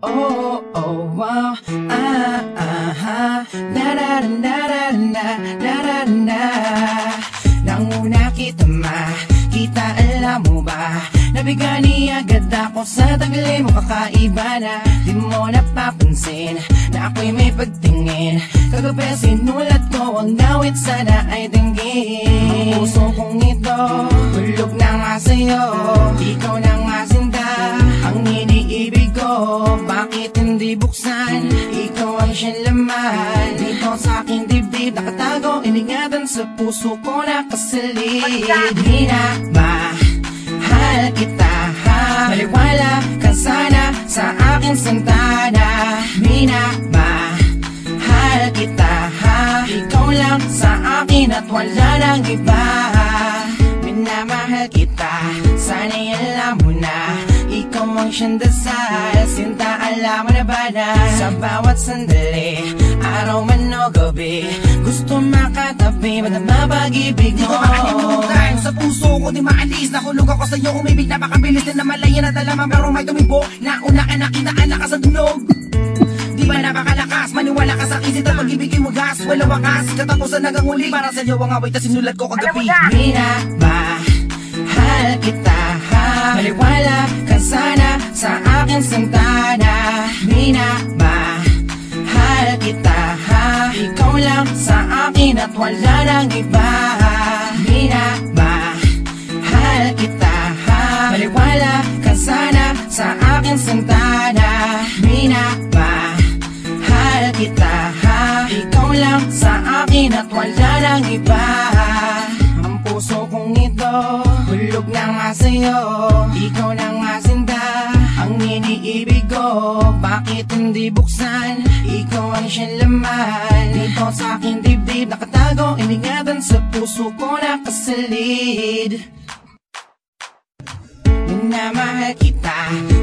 oh, oh, wow. Ah, ah, ah. Na, na, na, na, na, na, na, na. Nang una kita makita, alam mo ba? Nabigani agad ako sa tagli mo, kakaiba na. Di mo napapansin na ako'y may pagtingin. Kagabi sinulat ko ang awit, sana ay dinggin. Ang puso kong ito, hulog na nga sa'yo. Ikaw na nga sinta, ang iniibig ko. Bakit hindi buksan? Ikaw ang siyang laman. Dito sa aking dibdib nakatago, iningatan sa puso ko nakasalid. Di na mahal kita, ha? Maliwala ka sana sa aking sintana. Minamahal kita, ha? Ikaw lang sa akin at wala nang iba. Minamahal kita, sana'y alam mo na. Ikaw ang siyang dasal, sinta, alam mo na ba na? Sa bawat sandali, araw man o gabi, gusto makatabi, madama pag-ibig mo. Di ko makalimutan, sa puso ko di maalis. Nakulog ako sa'yo, umibig napakabilis na namalayan at alaman, pero may tumibo. Nauna ka nakitaan ka sa tunog. Di ba napakalakas, maniwala ka sa isip at pag-ibigin mo gas. Walang wakas, katapusan hanggang uli. Para sa'yo ang awit na sinulat ko kagabi. Minamahal kita, ha? Maliwala ka sana sa aking sintana. Minamahal kita, ha? Ikaw lang sa akin at wala nang iba. Minamahal kita, ha? Maliwala ka sana sa aking sintana. Minamahal kita, ha? Ikaw lang sa akin at wala nang iba. Ang puso kong ito, hulog na nga sa'yo. Ikaw na nga sinta, ang iniibig ko. Bakit hindi buksan? Ikaw ang siyang laman. Dito sa aking dibdib nakatago, iningatan sa puso ko nakasalid. Minamahal kita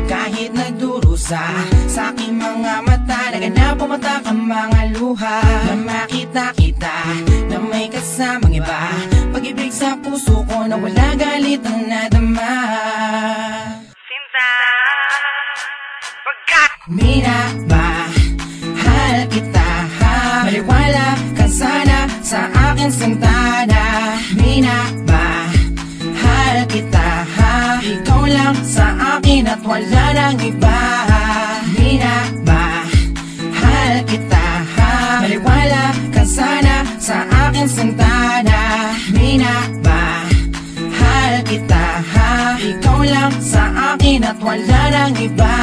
kahit nagdurusa sa aking mga mata. Naganap pumata ang mga luha. Na makita kita na may kasamang iba. Pag-ibig sa puso ko na wala galit ang nadama. Sinta, pagka Minamahal kita, ha? Maliwala ka sana sa aking sintana. Minamahal kita, ha? Ikaw lang sa akin at wala nang iba. Minamahal kita, ha? Maliwala ka sana sa aking sintana. Minamahal kita, ha? Ikaw lang sa akin at wala nang iba.